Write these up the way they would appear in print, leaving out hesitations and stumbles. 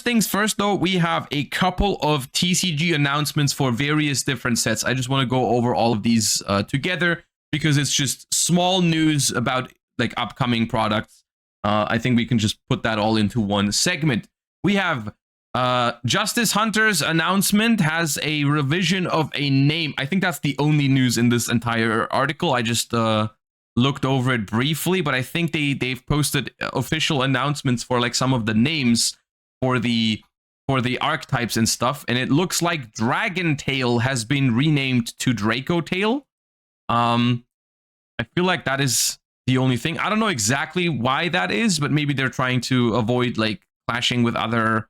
things first, though, we have a couple of TCG announcements for various different sets. I just want to go over all of these together because it's just small news about like upcoming products. I think we can just put that all into one segment. We have Justice Hunter's announcement has a revision of a name. I think that's the only news in this entire article. I just looked over it briefly, but I think they've posted official announcements for like some of the names for the archetypes and stuff, and it looks like Dragon Tail has been renamed to Draco Tail. I feel like that is the only thing. I don't know exactly why that is, but maybe they're trying to avoid like clashing with other.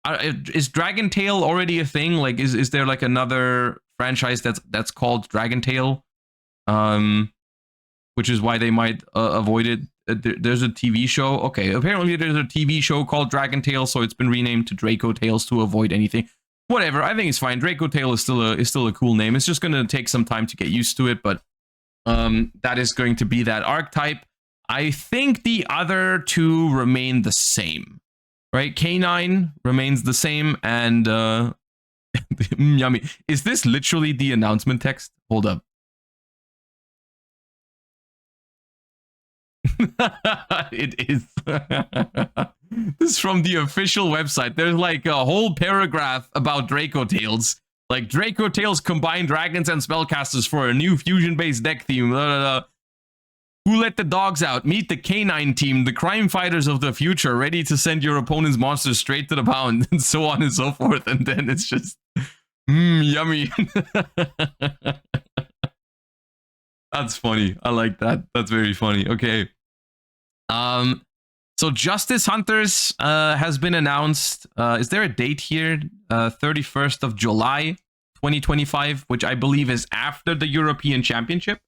Is Dragon Tail already a thing? Like, is there like another franchise that's called Dragon Tail? Which is why they might avoid it. There's a TV show. Okay, apparently there's a TV show called Dragon Tales, so it's been renamed to Draco Tales to avoid anything. Whatever, I think it's fine. Draco Tail is still a cool name. It's just gonna take some time to get used to it, but that is going to be that archetype. I think the other two remain the same, right? K9 remains the same, and yummy. Is this literally the announcement text? Hold up. It is. This is from the official website. There's like a whole paragraph about Draco Tales. Like, Draco Tales combine dragons and spellcasters for a new fusion-based deck theme. Who let the dogs out? Meet the K9 team, the crime fighters of the future, ready to send your opponent's monsters straight to the pound, and so on and so forth. And then it's just, yummy. That's funny. I like that. That's very funny. Okay. So Justice Hunters has been announced. Is there a date here? 31st of July, 2025, which I believe is after the European Championship,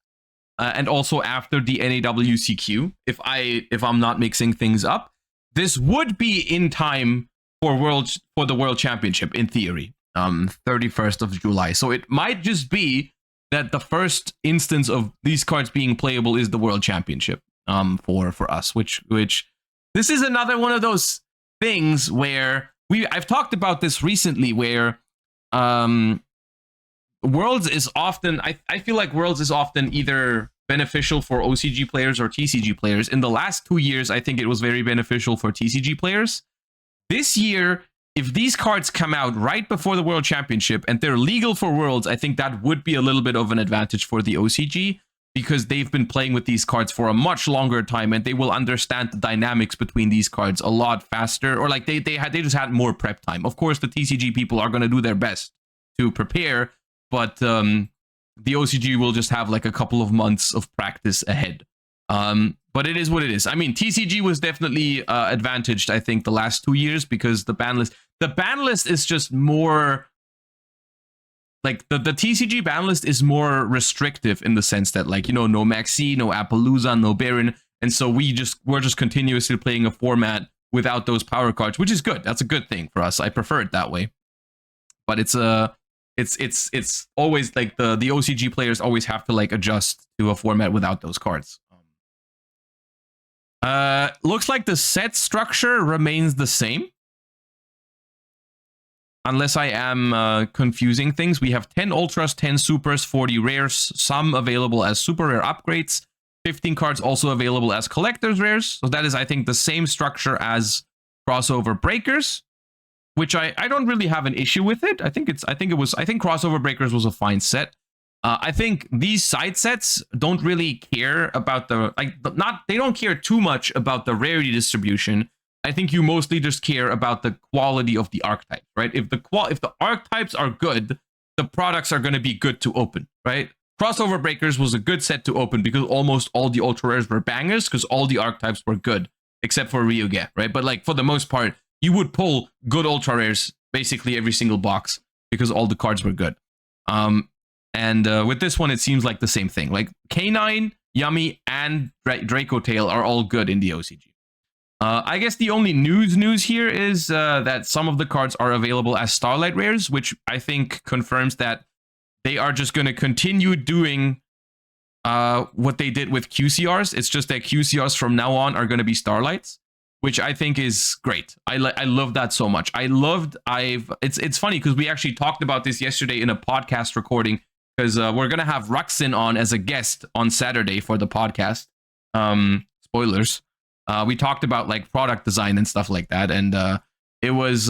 and also after the NAWCQ. If I'm not mixing things up, this would be in time for the World Championship in theory. 31st of July. So it might just be that the first instance of these cards being playable is the World Championship for us, which this is another one of those things where I've talked about this recently, where Worlds is often, I feel like Worlds is often either beneficial for OCG players or TCG players. In the last 2 years, I think it was very beneficial for TCG players. This year, if these cards come out right before the World Championship and they're legal for Worlds, I think that would be a little bit of an advantage for the OCG, because they've been playing with these cards for a much longer time and they will understand the dynamics between these cards a lot faster, or like they just had more prep time. Of course, the TCG people are going to do their best to prepare, but the OCG will just have like a couple of months of practice ahead. But it is what it is. I mean, TCG was definitely advantaged, I think, the last 2 years, because the ban list is just more like the TCG ban list is more restrictive in the sense that, like, you know, no Maxi, no Appaloosa, no Baron, and so we're just continuously playing a format without those power cards, which is good. That's a good thing for us. I prefer it that way. But it's always like the OCG players always have to like adjust to a format without those cards. Looks like the set structure remains the same. Unless I am confusing things. We have 10 Ultras, 10 Supers, 40 Rares, some available as Super Rare upgrades, 15 cards also available as Collector's Rares. So that is, I think, the same structure as Crossover Breakers, which I don't really have an issue with it. I think Crossover Breakers was a fine set. I think these side sets don't really care about they don't care too much about the rarity distribution. I think you mostly just care about the quality of the archetypes, right? If the archetypes are good, the products are going to be good to open, right? Crossover Breakers was a good set to open because almost all the ultra rares were bangers because all the archetypes were good, except for Yugioh, right? But like for the most part, you would pull good ultra rares basically every single box because all the cards were good. And with this one, it seems like the same thing. Like K9, Yummy, and Draco Tail are all good in the OCG. I guess the only news here is that some of the cards are available as Starlight Rares, which I think confirms that they are just going to continue doing what they did with QCRs. It's just that QCRs from now on are going to be Starlights. which I think is great. I love that so much. It's funny because we actually talked about this yesterday in a podcast recording, because we're gonna have Ruxin on as a guest on Saturday for the podcast. Spoilers. We talked about like product design and stuff like that, and it was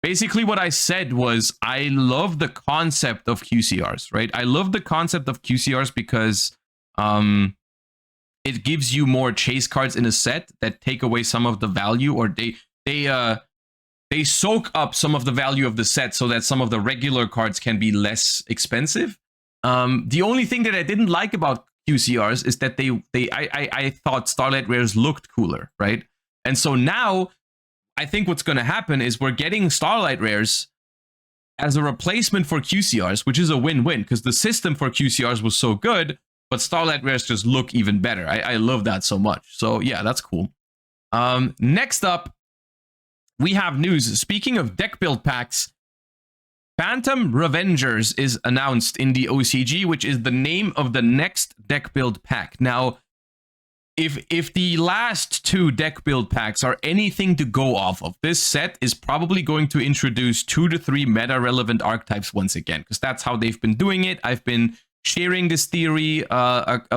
basically what I said was I love the concept of QCRs, right? I love the concept of QCRs because it gives you more chase cards in a set that take away some of the value, or they soak up some of the value of the set so that some of the regular cards can be less expensive. The only thing that I didn't like about QCRs is that I thought Starlight Rares looked cooler, right? And so now I think what's going to happen is we're getting Starlight Rares as a replacement for QCRs, which is a win-win because the system for QCRs was so good, but Starlight Rares just look even better. I love that so much. So yeah, that's cool. Next up, we have news. Speaking of deck build packs, Phantom Revengers is announced in the OCG, which is the name of the next deck build pack. Now, if the last two deck build packs are anything to go off of, this set is probably going to introduce 2 to 3 meta-relevant archetypes once again, because that's how they've been doing it. I've been sharing this theory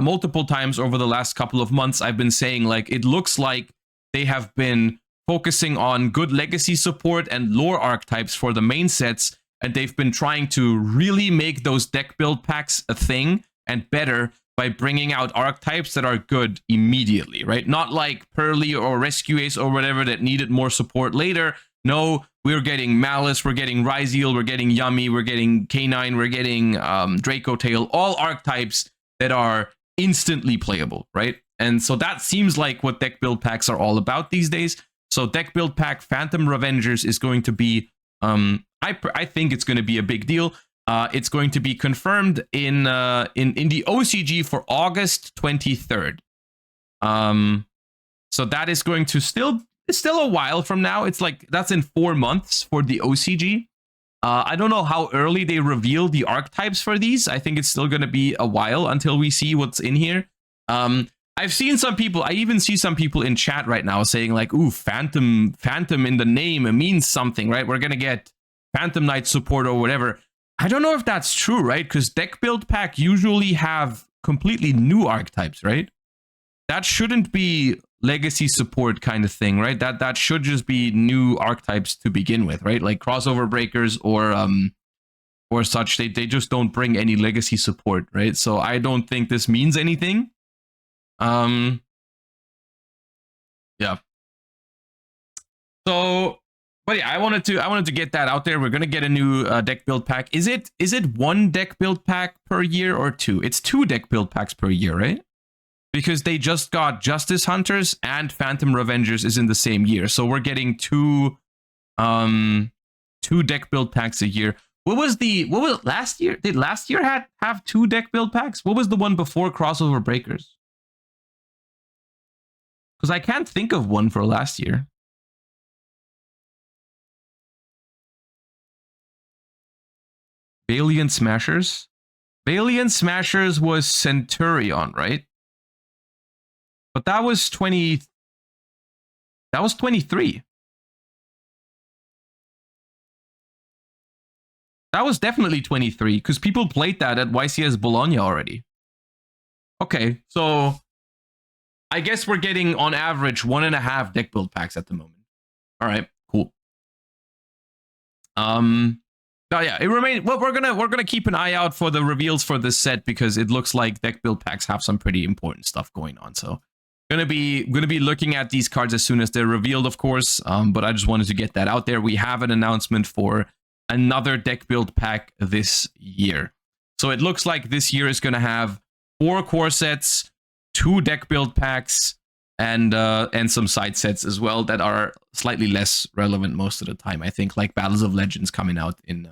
multiple times over the last couple of months. I've been saying, like, it looks like they have been focusing on good legacy support and lore archetypes for the main sets, and they've been trying to really make those deck build packs a thing and better by bringing out archetypes that are good immediately, right? Not like Pearly or Rescue Ace or whatever that needed more support later. No, we're getting Malice, we're getting Ryzeal, we're getting Yummy, we're getting K9, we're getting Draco Tail, all archetypes that are instantly playable, right? And so that seems like what deck build packs are all about these days. So deck build pack Phantom Revengers is going to be, I think it's going to be a big deal. It's going to be confirmed in the OCG for August 23rd. So that is going to it's still a while from now. It's like that's in 4 months for the OCG. I don't know how early they reveal the archetypes for these. I think it's still going to be a while until we see what's in here. I've seen some people, I even see some people in chat right now saying like, ooh, Phantom in the name, it means something, right? We're going to get Phantom Knight support or whatever. I don't know if that's true, right? Because deck build pack usually have completely new archetypes, right? That shouldn't be legacy support kind of thing, right? That should just be new archetypes to begin with, right? Like crossover breakers or such. They just don't bring any legacy support, right? So I don't think this means anything. Yeah. So, but yeah, I wanted to get that out there. We're gonna get a new deck build pack. Is it one deck build pack per year or two? It's 2 deck build packs per year, right? Because they just got Justice Hunters and Phantom Revengers is in the same year, so we're getting two deck build packs a year. What was last year? Did last year have 2 deck build packs? What was the one before Crossover Breakers? Because I can't think of one for last year. Valiant Smashers? Valiant Smashers was Centurion, right? But that was 23. That was definitely 23, because people played that at YCS Bologna already. Okay, so I guess we're getting on average 1.5 deck build packs at the moment. All right, cool. Oh yeah, it remains. Well, we're gonna keep an eye out for the reveals for this set because it looks like deck build packs have some pretty important stuff going on. So gonna be looking at these cards as soon as they're revealed, of course. But I just wanted to get that out there. We have an announcement for another deck build pack this year. So it looks like this year is gonna have 4 core sets, 2 deck build packs, and some side sets as well that are slightly less relevant most of the time. I think like Battles of Legends coming out in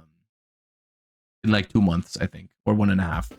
like 2 months, I think, or 1.5.